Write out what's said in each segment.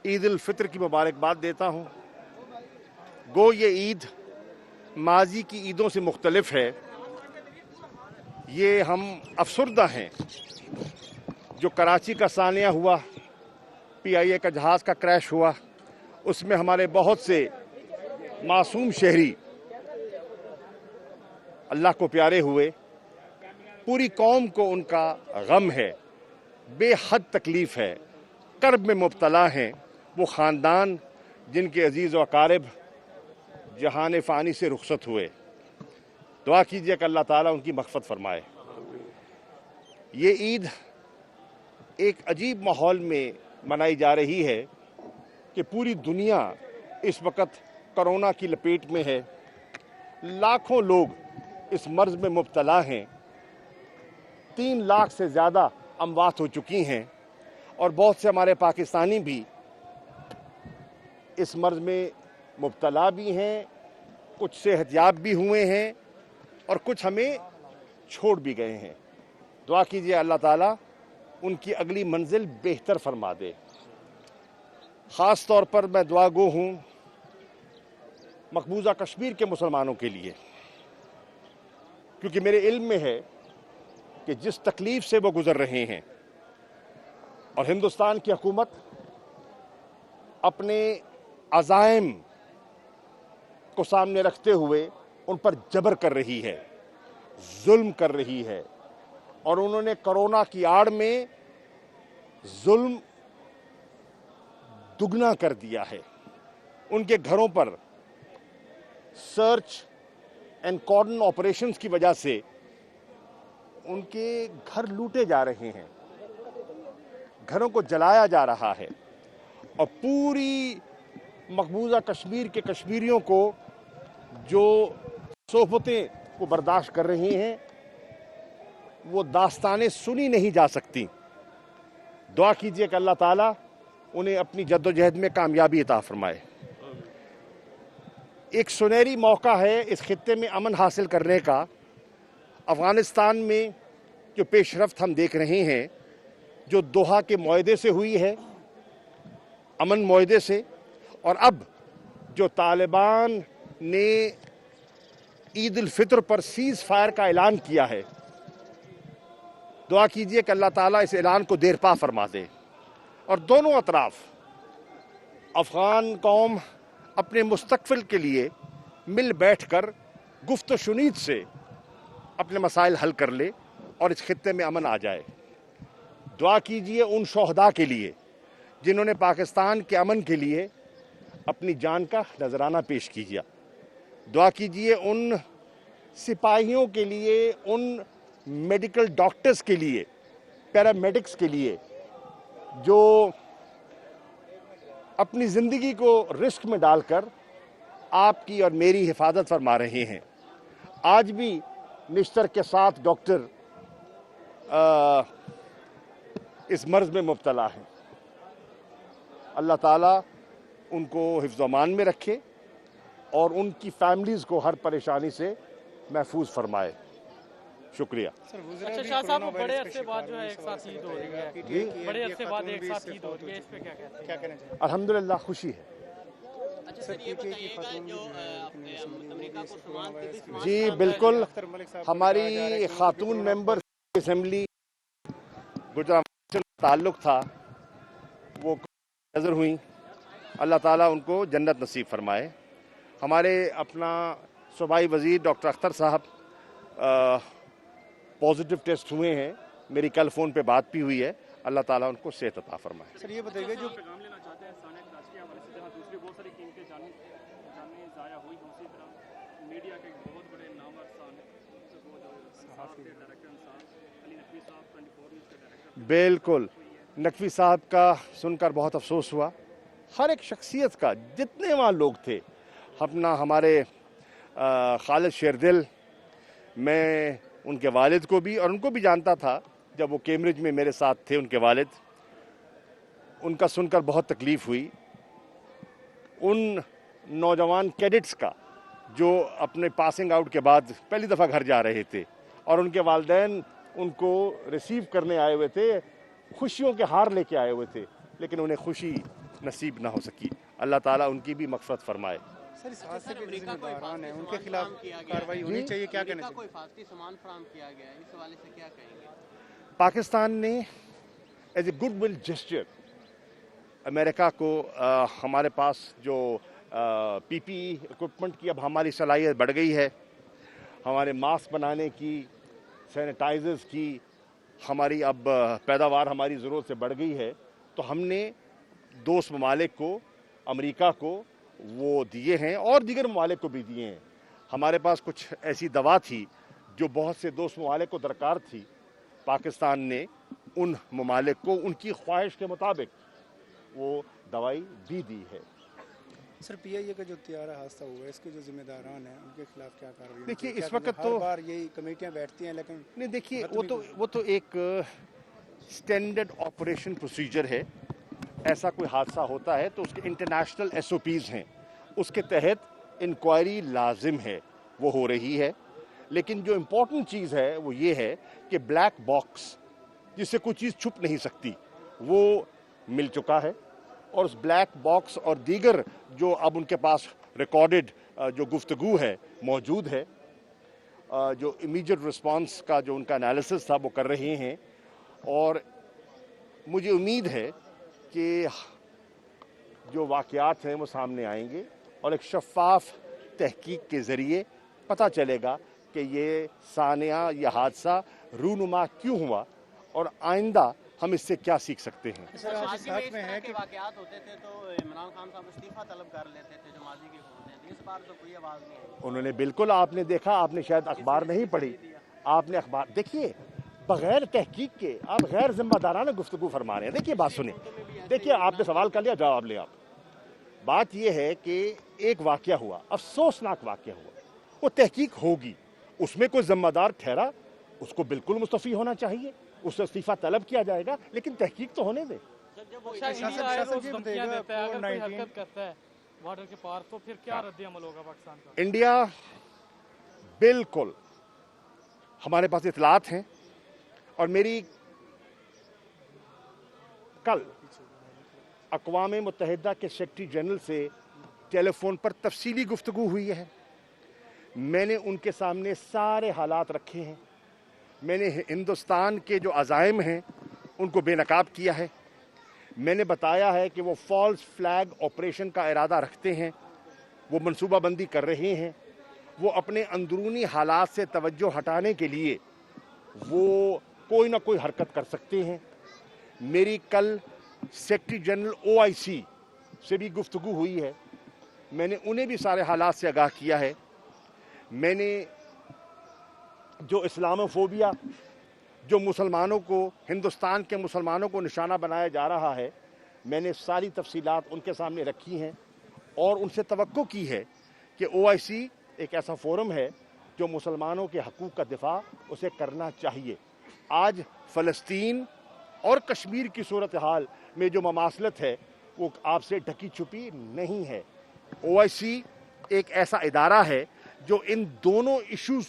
عید الفطر کی مبارکباد دیتا ہوں۔ گو یہ عید ماضی کی عیدوں سے مختلف ہے۔ یہ ہم افسردہ ہیں۔ جو کراچی کا سانحہ ہوا، PIA کا جہاز کا کریش ہوا، اس میں ہمارے بہت سے معصوم شہری اللہ کو پیارے ہوئے۔ پوری قوم کو ان کا غم ہے، بے حد تکلیف ہے، کرب میں مبتلا ہیں وہ خاندان جن کے عزیز و اقارب جہان فانی سے رخصت ہوئے۔ دعا کیجیے کہ اللہ تعالیٰ ان کی مغفرت فرمائے۔ یہ عید ایک عجیب ماحول میں منائی جا رہی ہے کہ پوری دنیا اس وقت کرونا کی لپیٹ میں ہے۔ لاکھوں لوگ اس مرض میں مبتلا ہیں۔ 3 لاکھ سے زیادہ اموات ہو چکی ہیں، اور بہت سے ہمارے پاکستانی بھی اس مرض میں مبتلا بھی ہیں، کچھ صحت یاب بھی ہوئے ہیں اور کچھ ہمیں چھوڑ بھی گئے ہیں۔ دعا کیجیے اللہ تعالیٰ ان کی اگلی منزل بہتر فرما دے۔ خاص طور پر میں دعا گو ہوں مقبوضہ کشمیر کے مسلمانوں کے لیے، کیونکہ میرے علم میں ہے کہ جس تکلیف سے وہ گزر رہے ہیں، اور ہندوستان کی حکومت اپنے عزائم کو سامنے رکھتے ہوئے ان پر جبر کر رہی ہے، ظلم کر رہی ہے، اور انہوں نے کرونا کی آڑ میں ظلم دگنا کر دیا ہے۔ ان کے گھروں پر سرچ اینڈ کارڈن آپریشنز کی وجہ سے ان کے گھر لوٹے جا رہے ہیں، گھروں کو جلایا جا رہا ہے، اور پوری مقبوضہ کشمیر کے کشمیریوں کو جو صحبتیں کو برداشت کر رہے ہیں وہ داستانیں سنی نہیں جا سکتی۔ دعا کیجیے کہ اللہ تعالیٰ انہیں اپنی جد و جہد میں کامیابی عطا فرمائے۔ ایک سنہری موقع ہے اس خطے میں امن حاصل کرنے کا۔ افغانستان میں جو پیش رفت ہم دیکھ رہے ہیں، جو دوحہ کے معاہدے سے ہوئی ہے، امن معاہدے سے، اور اب جو طالبان نے عید الفطر پر سیز فائر کا اعلان کیا ہے، دعا کیجیے کہ اللہ تعالیٰ اس اعلان کو دیر پا فرما دے، اور دونوں اطراف افغان قوم اپنے مستقبل کے لیے مل بیٹھ کر گفت و شنید سے اپنے مسائل حل کر لے اور اس خطے میں امن آ جائے۔ دعا کیجیے ان شہداء کے لیے جنہوں نے پاکستان کے امن کے لیے اپنی جان کا نذرانہ پیش کیا۔ دعا کیجیے ان سپاہیوں کے لیے، ان میڈیکل ڈاکٹرز کے لیے، پیرامیڈکس کے لیے جو اپنی زندگی کو رسک میں ڈال کر آپ کی اور میری حفاظت فرما رہے ہیں۔ آج بھی نشتر کے 7 ڈاکٹر اس مرض میں مبتلا ہیں۔ اللہ تعالیٰ ان کو حفظ و امان میں رکھے اور ان کی فیملیز کو ہر پریشانی سے محفوظ فرمائے۔ شکریہ۔ اچھا شاہ صاحب، بڑے عرصے بعد جو ہے ایک ساتھ عید ہو رہی ہے، بڑے عرصے بعد ایک ساتھ عید ہو رہی ہے، اس پہ کیا کہتے ہیں؟ الحمدللہ خوشی ہے۔ اچھا سر، یہ بتائیے گا جو امریکہ کو سامان کی جی بالکل، ہماری خاتون ممبر اسمبلی گجرات سے تعلق تھا، وہ نظر ہوئیں، اللہ تعالیٰ ان کو جنت نصیب فرمائے۔ ہمارے اپنا صوبائی وزیر ڈاکٹر اختر صاحب پازیٹیو ٹیسٹ ہوئے ہیں، میری کل فون پہ بات بھی ہوئی ہے، اللہ تعالیٰ ان کو صحت عطا فرمائے۔ سر یہ بتائیے گا جو پیغام لینا چاہتے ہیں سانحہ کراچی کے حوالے سے، جہاں دوسری بہت ساری قیمتیں جانیں ضائع ہوئی، اسی طرح میڈیا کے بہت بڑے نامور ڈائریکٹر علی نقوی صاحب 24 نیوز کے ڈائریکٹر۔ بالکل، نقوی صاحب کا سن کر بہت افسوس ہوا۔ ہر ایک شخصیت کا، جتنے وہاں لوگ تھے، ہمارے خالد شیردل، میں ان کے والد کو بھی اور ان کو بھی جانتا تھا جب وہ کیمبرج میں میرے ساتھ تھے، ان کے والد، ان کا سن کر بہت تکلیف ہوئی۔ ان نوجوان کیڈٹس کا جو اپنے پاسنگ آؤٹ کے بعد پہلی دفعہ گھر جا رہے تھے اور ان کے والدین ان کو ریسیو کرنے آئے ہوئے تھے، خوشیوں کے ہار لے کے آئے ہوئے تھے، لیکن انہیں خوشی नसीब ना हो सकी। अल्लाह ताला उनकी भी मग़फ़िरत फरमाए। सर इस हादसे के जो ज़िम्मेदारान हैं उनके खिलाफ कार्रवाई होनी चाहिए, क्या कहना चाहिए? कोई हिफाजती सामान फराहम किया गया है, इस हवाले से क्या कहेंगे? पाकिस्तान ने as a good will gesture America को हमारे पास जो पीपीई इक्विपमेंट की अब हमारी सलाहियत बढ़ गई है, हमारे मास्क बनाने की, सैनिटाइजर्स की हमारी अब पैदावार हमारी ज़रूरत से बढ़ गई है, तो हमने दोस्त ममालिक को, अमेरिका को वो दिए हैं और दीगर ममालिक को भी दिए हैं। हमारे पास कुछ ऐसी दवा थी जो बहुत से दोस्त ममालिक को दरकार थी, पाकिस्तान ने उन ममालिक को उनकी ख्वाहिश के मुताबिक वो दवाई भी दी है। सर पीआईए का जो तैयारा हादसा हुआ है, इसके जो ज़िम्मेदारान हैं उनके खिलाफ क्या कार्रवाई? देखिए क्या इस वक्त हर तो बार यही कमेटियां बैठती हैं, लेकिन नहीं, देखिए वो तो एक स्टैंडर्ड ऑपरेशन प्रोसीजर है। ऐसा कोई हादसा होता है तो उसके इंटरनेशनल SOPs हैं, उसके तहत इंक्वायरी लाजिम है, वो हो रही है। लेकिन जो इम्पोर्टेंट चीज़ है वो ये है कि ब्लैक बॉक्स जिससे कोई चीज़ छुप नहीं सकती वो मिल चुका है, और उस ब्लैक बॉक्स और दीगर जो अब उनके पास रिकॉर्डेड जो गुफ्तगू है मौजूद है, जो इमीडिएट रिस्पांस का जो उनका एनालिसिस था वो कर रहे हैं। और मुझे उम्मीद है कि जो वाक़यात हैं वो सामने आएंगे और एक शफ़ाफ तहकीक के ज़रिए पता चलेगा कि ये सानिया, ये हादसा रूनुमा क्यों हुआ और आइंदा हम इससे क्या सीख सकते हैं। सर आज इस हाथ में है कि वाक़यात होते थे तो इमरान खान साहब इस्तीफा तलब कर लेते थे जो माजी के होते हैं, इस बार तो कोई आवाज़ नहीं आई। उन्होंने बिल्कुल, आपने देखा, आपने शायद अखबार नहीं पढ़ी, आपने अखबार देखिए, बगैर तहकीक के आप गैर जिम्मेदाराना गुफ्तगू फरमा रहे हैं। देखिए बात सुनिए, देखिए आपने सवाल कर लिया, जवाब ले आप। बात यह है कि एक वाक़या हुआ, अफसोसनाक वाक़या हुआ, वो तहकीक होगी, उसमें कोई जिम्मेदार ठहरा उसको बिल्कुल मुस्तफ़ी होना चाहिए, उससे इस्तीफा तलब किया जाएगा, लेकिन तहकीक तो होने दे। बॉर्डर के पार तो फिर क्या रद्द अमल होगा पाकिस्तान का? इंडिया बिल्कुल, हमारे पास इतलात हैं और मेरी कल अक़वाम मुत्तहिदा के सेक्रेटरी जनरल से टेलीफोन पर तफसीली गुफ्तगू हुई है। मैंने उनके सामने सारे हालात रखे हैं, मैंने हिंदुस्तान के जो अज़ाइम हैं उनको बेनकाब किया है, मैंने बताया है कि वो फॉल्स फ्लैग ऑपरेशन का इरादा रखते हैं, वो मनसूबाबंदी कर रहे हैं, वो अपने अंदरूनी हालात से तवज्जो हटाने के लिए वो कोई ना कोई हरकत कर सकते हैं। मेरी कल सेक्रेटरी जनरल OIC से भी गुफ्तगू हुई है, मैंने उन्हें भी सारे हालात से आगाह किया है। मैंने जो इस्लामोफोबिया, जो मुसलमानों को, हिंदुस्तान के मुसलमानों को निशाना बनाया जा रहा है, मैंने सारी तफसीलात उनके सामने रखी हैं और उनसे तवक्को की है कि OIC एक ऐसा फोरम है जो मुसलमानों के हकूक़ का दिफा उसे करना चाहिए। आज फ़लस्तीन और कश्मीर की सूरत हाल में जो ममासलत है वो आपसे ढकी छुपी नहीं है। OIC एक ऐसा इदारा है जो इन दोनों इश्यूज़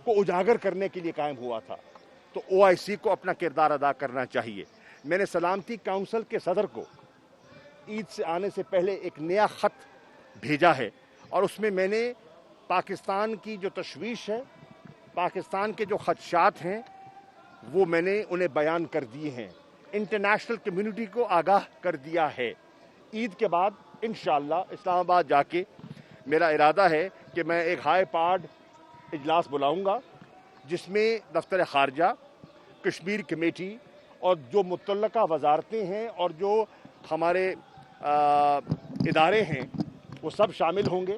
को उजागर करने के लिए कायम हुआ था, तो OIC को अपना किरदार अदा करना चाहिए। मैंने सलामती काउंसिल के सदर को ईद से आने से पहले एक नया ख़त भेजा है और उसमें मैंने पाकिस्तान की जो तशवीश है, पाकिस्तान के जो खदशात हैं वो मैंने उन्हें बयान कर दिए हैं, इंटरनेशनल कम्युनिटी को आगाह कर दिया है। ईद के बाद इंशाअल्लाह इस्लामाबाद जाके मेरा इरादा है कि मैं एक हाई पार्ड इजलास बुलाऊंगा जिसमें दफ्तर खारजा, कश्मीर कमेटी और जो मुतल्लका वजारतें हैं और जो हमारे इदारे हैं वो सब शामिल होंगे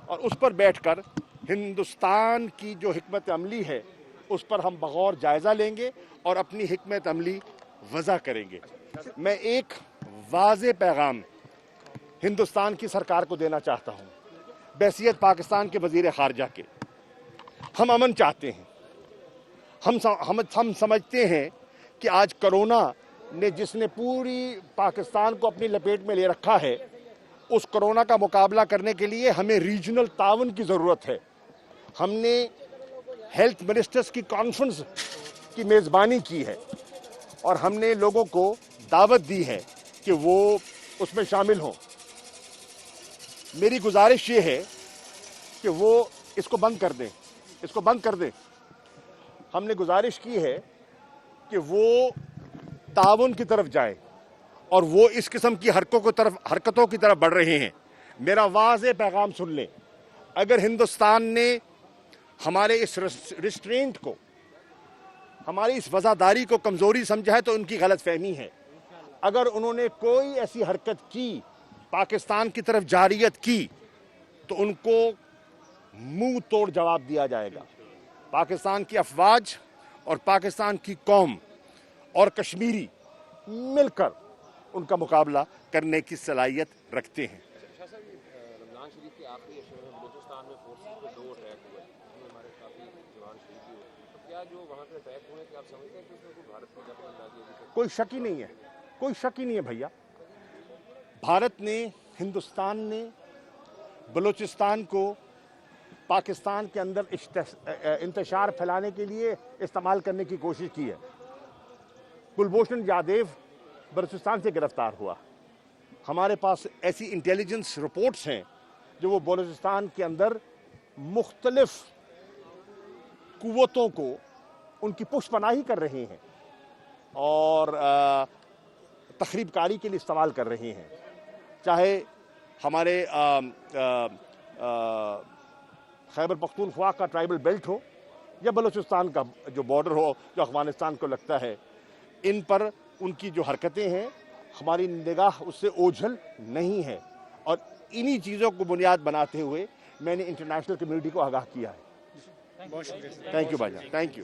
और उस पर बैठकर हिंदुस्तान की जो हिकमत अमली है उस पर हम बगौर जायज़ा लेंगे और अपनी हिकमत अमली वज़ा करेंगे। मैं एक वाज़े पैगाम हिंदुस्तान की सरकार को देना चाहता हूँ, बैसियत पाकिस्तान के वज़ीर ख़ारजा के। हम अमन चाहते हैं, हम समझते हैं कि आज कोरोना ने जिसने पूरी पाकिस्तान को अपनी लपेट में ले रखा है, उस कोरोना का मुकाबला करने के लिए हमें रीजनल तावन की ज़रूरत है। हमने हेल्थ मिनिस्टर्स की कॉन्फ्रेंस की मेज़बानी की है और हमने लोगों को दावत दी है कि वो उसमें शामिल हों। मेरी गुजारिश ये है कि वो इसको बंद कर दें, इसको बंद कर दें। हमने गुजारिश की है कि वो ताउन की तरफ जाए और वो इस किस्म की हरकतों की तरफ बढ़ रहे हैं। मेरा वाज़ेह पैगाम सुन लें, अगर हिंदुस्तान ने हमारे इस रिस्ट्रेंट को, हमारी इस वज़ादारी को कमज़ोरी समझा है तो उनकी गलत फहमी है। अगर उन्होंने कोई ऐसी हरकत की, पाकिस्तान की तरफ जारियत की, तो उनको मुंह तोड़ जवाब दिया जाएगा। पाकिस्तान की अफवाज और पाकिस्तान की कौम और कश्मीरी मिलकर उनका मुकाबला करने की सलाहियत रखते हैं। रमज़ान शरीफ के आखिरी अशरे में बलूचिस्तान में फोर्सेस पे 2 अटैक हुए, जिसमें हमारे काफ़ी जवान शहीद हुए। तो क्या जो वहाँ पे अटैक हुए, क्या आप समझते हैं कि उसमें कोई भारत की दखल-अंदाज़ी है? कोई शक ही नहीं है, कोई शक ही नहीं है भैया। भारत ने, हिंदुस्तान ने बलूचिस्तान को पाकिस्तान के अंदर इंतशार फैलाने के लिए इस्तेमाल करने की कोशिश की है। कुलभूषण जाधव बलूचिस्तान से गिरफ्तार हुआ। हमारे पास ऐसी इंटेलिजेंस रिपोर्ट्स हैं जो वो बलूचिस्तान के अंदर मुख्तलिफ कुव्वतों को उनकी पुष्पनाही कर रहे हैं और तखरीबकारी के लिए इस्तेमाल कर रहे हैं। चाहे हमारे खैबर पख्तूनख्वा का ट्राइबल बेल्ट हो या बलूचिस्तान का जो बॉर्डर हो जो अफगानिस्तान को लगता है, इन पर उनकी जो हरकतें हैं हमारी निगाह उससे ओझल नहीं है। और इन्हीं चीज़ों को बुनियाद बनाते हुए मैंने इंटरनेशनल कम्युनिटी को आगाह किया है। बहुत शुक्रिया। थैंक यू भाईजान, थैंक यू।